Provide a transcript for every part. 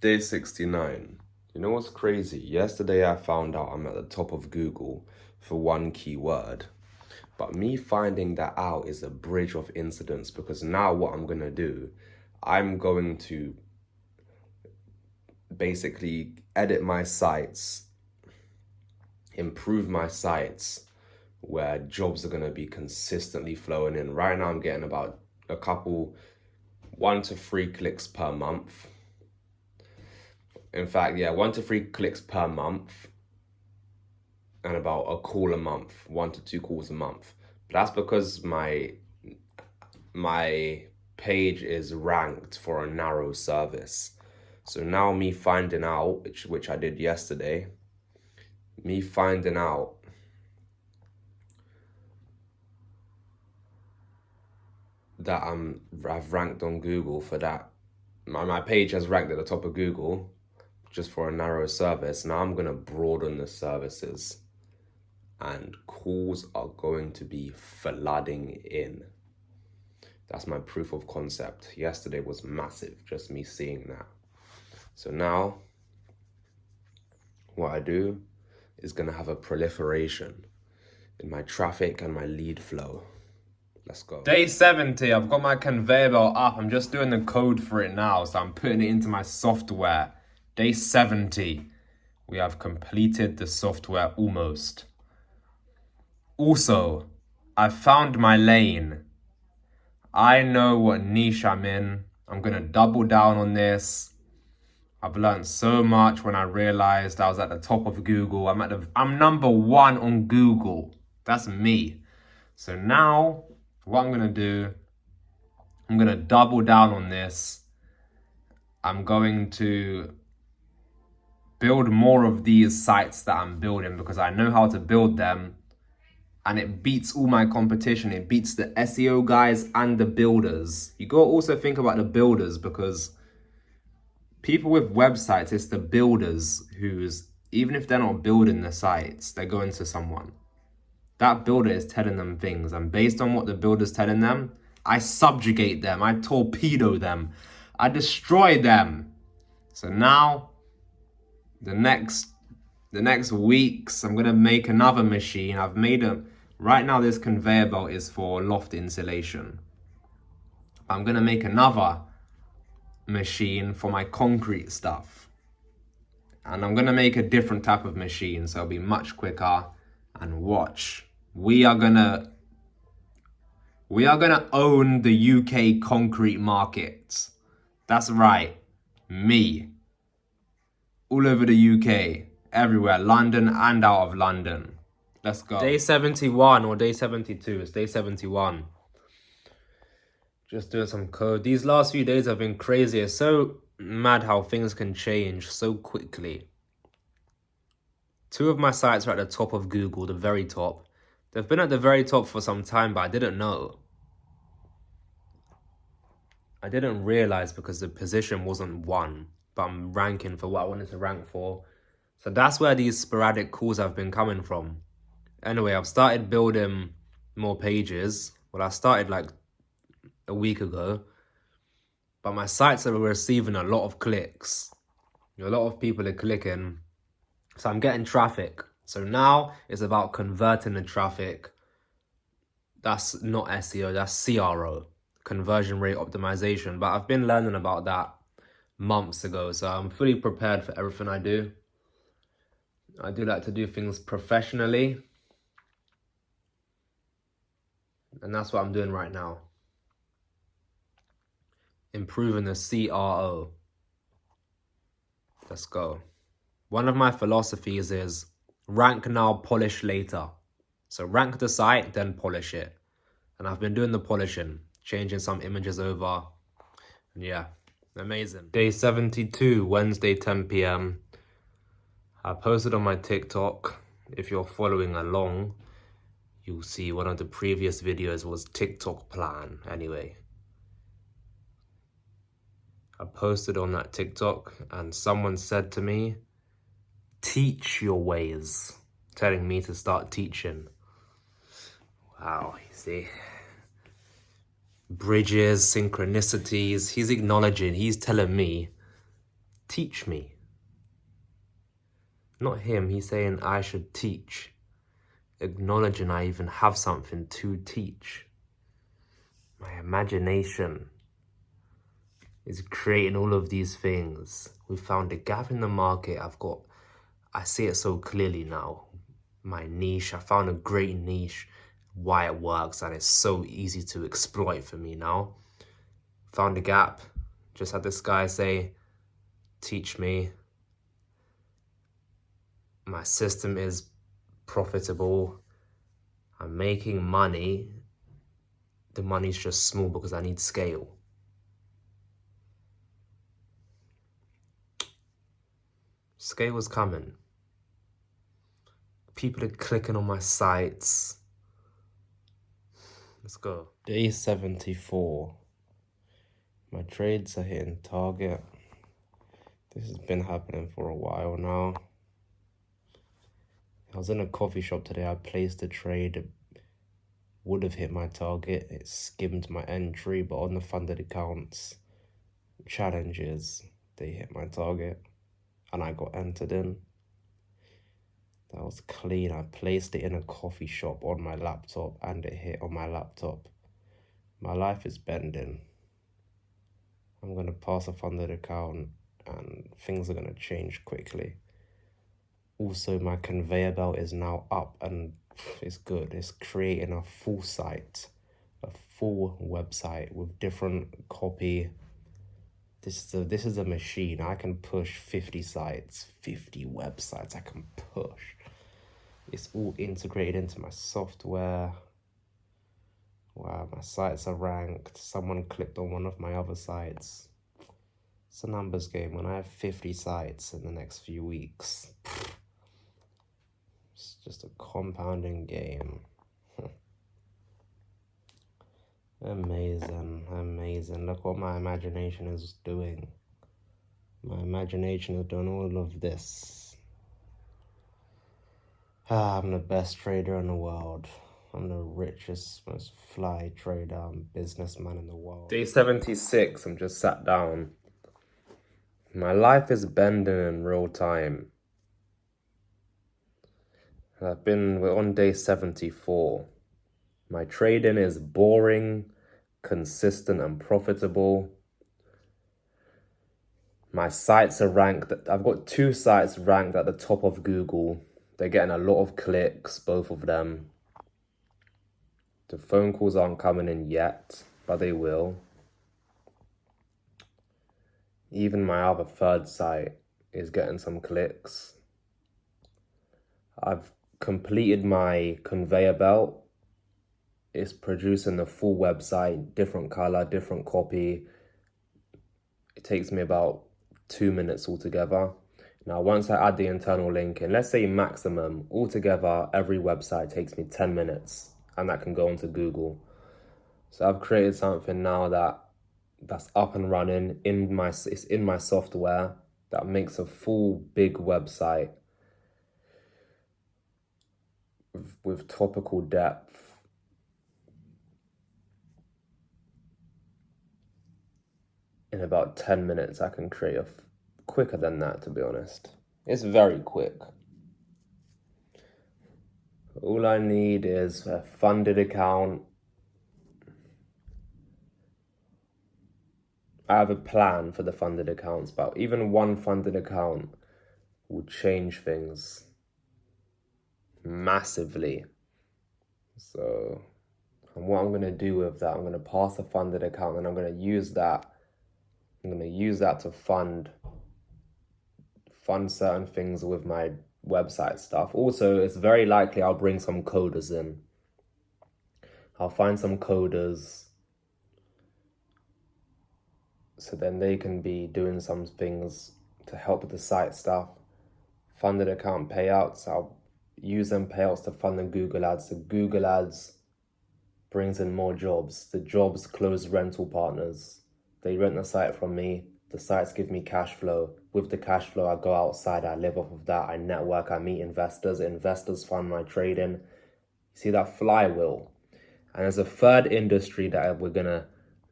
Day 69. You know what's crazy? Yesterday I found out I'm at the top of Google for one keyword. But me finding that out is a bridge of incidents, because now what I'm going to do, I'm going to basically edit my sites, improve my sites where jobs are going to be consistently flowing in. Right now I'm getting about a couple, 1 to 3 clicks per month. In fact, 1 to 3 clicks per month and about a call a month, 1 to 2 calls a month. But that's because my page is ranked for a narrow service. So now me finding out, which I did yesterday, me finding out that I've ranked on Google for that. My page has ranked at the top of Google just for a narrow service. Now I'm going to broaden the services and calls are going to be flooding in. That's my proof of concept. Yesterday was massive, just me seeing that. So now what I do is going to have a proliferation in my traffic and my lead flow. Let's go. Day 70, I've got my conveyor belt up. I'm just doing the code for it now, so I'm putting it into my software. Day 70, we have completed the software almost. Also, I found my lane. I know what niche I'm in. I'm going to double down on this. I've learned so much when I realized I was at the top of Google. I'm number 1 on Google. That's me. So now what I'm going to do, I'm going to double down on this. I'm going to build more of these sites that I'm building because I know how to build them. And it beats all my competition. It beats the SEO guys and the builders. You got to also think about the builders, because people with websites, it's the builders who's, even if they're not building the sites, they're going to someone. That builder is telling them things. And based on what the builder's telling them, I subjugate them. I torpedo them. I destroy them. So now, the next weeks, I'm going to make another machine. Right now this conveyor belt is for loft insulation. I'm going to make another machine for my concrete stuff. And I'm going to make a different type of machine, so it'll be much quicker. And watch. We are going to own the UK concrete market. That's right. Me. All over the UK. Everywhere. London and out of London. Let's go. Day 71 or day 72. It's day 71. Just doing some code. These last few days have been crazy. It's so mad how things can change so quickly. 2 of my sites are at the top of Google, the very top. They've been at the very top for some time, but I didn't know. I didn't realize because the position wasn't 1, but I'm ranking for what I wanted to rank for. So that's where these sporadic calls have been coming from. Anyway, I've started building more pages. Well, I started like a week ago. But my sites are receiving a lot of clicks. A lot of people are clicking. So I'm getting traffic. So now it's about converting the traffic. That's not SEO, that's CRO. Conversion rate optimization. But I've been learning about that months ago. So I'm fully prepared for everything I do. I do like to do things professionally. And that's what I'm doing right now. Improving the CRO. Let's go. One of my philosophies is rank now, polish later. So rank the site, then polish it. And I've been doing the polishing, changing some images over. And yeah, amazing. Day 72, Wednesday, 10 p.m. I posted on my TikTok. If you're following along, you'll see one of the previous videos was TikTok plan. Anyway, I posted on that TikTok and someone said to me, teach your ways, telling me to start teaching. Wow, you see. Bridges, synchronicities, he's acknowledging, he's telling me, teach me. Not him, he's saying I should teach. Acknowledging I even have something to teach. My imagination is creating all of these things. We found a gap in the market. I see it so clearly now. My niche, I found a great niche, why it works, and it's so easy to exploit for me now. Found a gap, just had this guy say, teach me. My system is profitable. I'm making money. The money's just small because I need scale. Scale is coming. People are clicking on my sites. Let's go. Day 74. My trades are hitting target. This has been happening for a while now. I was in a coffee shop today. I placed a trade. It would have hit my target. It skimmed my entry, but on the funded accounts, challenges, they hit my target. And I got entered in. That was clean. I placed it in a coffee shop on my laptop and it hit on my laptop. My life is bending. I'm going to pass a funded account and things are going to change quickly. Also, my conveyor belt is now up and it's good. It's creating a full site, a full website with different copy. This is a machine. I can push 50 sites, 50 websites I can push. It's all integrated into my software. Wow, my sites are ranked. Someone clicked on one of my other sites. It's a numbers game. When I have 50 sites in the next few weeks, it's just a compounding game. Amazing, amazing. Look what my imagination is doing. My imagination has done all of this. I'm the best trader in the world. I'm the richest, most fly trader and businessman in the world. Day 76, I'm just sat down. My life is bending in real time. We're on day 74. My trading is boring, consistent and profitable. My sites are ranked. I've got 2 sites ranked at the top of Google. They're getting a lot of clicks, both of them. The phone calls aren't coming in yet, but they will. Even my other 3rd site is getting some clicks. I've completed my conveyor belt. It's producing the full website, different color, different copy. It takes me about 2 minutes altogether. Now, once I add the internal link in, let's say maximum, altogether, every website takes me 10 minutes, and that can go onto Google. So I've created something now that's up and running it's in my software that makes a full big website with topical depth. In about 10 minutes, I can create quicker than that, to be honest. It's very quick. All I need is a funded account. I have a plan for the funded accounts, but even one funded account will change things massively. So, and what I'm going to do with that, I'm going to pass a funded account and I'm going to use that. I'm going to use that to fund certain things with my website stuff. Also, it's very likely I'll bring some coders in. I'll find some coders so then they can be doing some things to help with the site stuff. Funded account payouts, I'll use them payouts to fund the Google ads. The Google ads brings in more jobs. The jobs close rental partners. They rent the site from me. The sites give me cash flow. With the cash flow, I go outside. I live off of that. I network. I meet investors. Investors fund my trading. You see that flywheel? And there's a 3rd industry that we're going to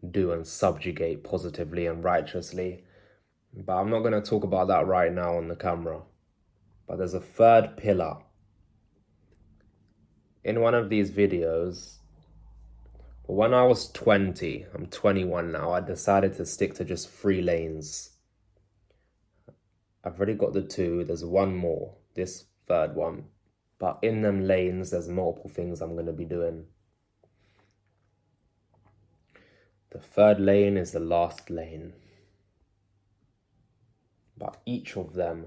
do and subjugate positively and righteously. But I'm not going to talk about that right now on the camera. But there's a third pillar. In one of these videos, when I was 20, I'm 21 now, I decided to stick to just 3 lanes. I've already got the 2, there's one more, this third one. But in them lanes, there's multiple things I'm going to be doing. The third lane is the last lane. But each of them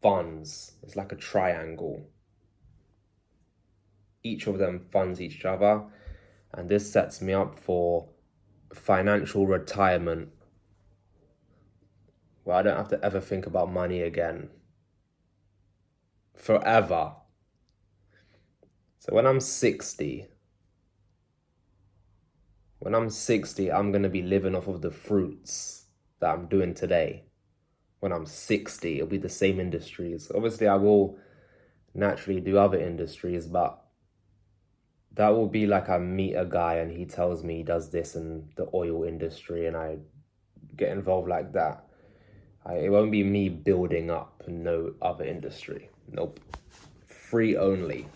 funds, it's like a triangle. Each of them funds each other, and this sets me up for financial retirement, where I don't have to ever think about money again. Forever. So when I'm 60, I'm going to be living off of the fruits that I'm doing today. When I'm 60, it'll be the same industries. Obviously, I will naturally do other industries, but that will be like I meet a guy and he tells me he does this in the oil industry and I get involved like that. It won't be me building up no other industry. Nope. Free only.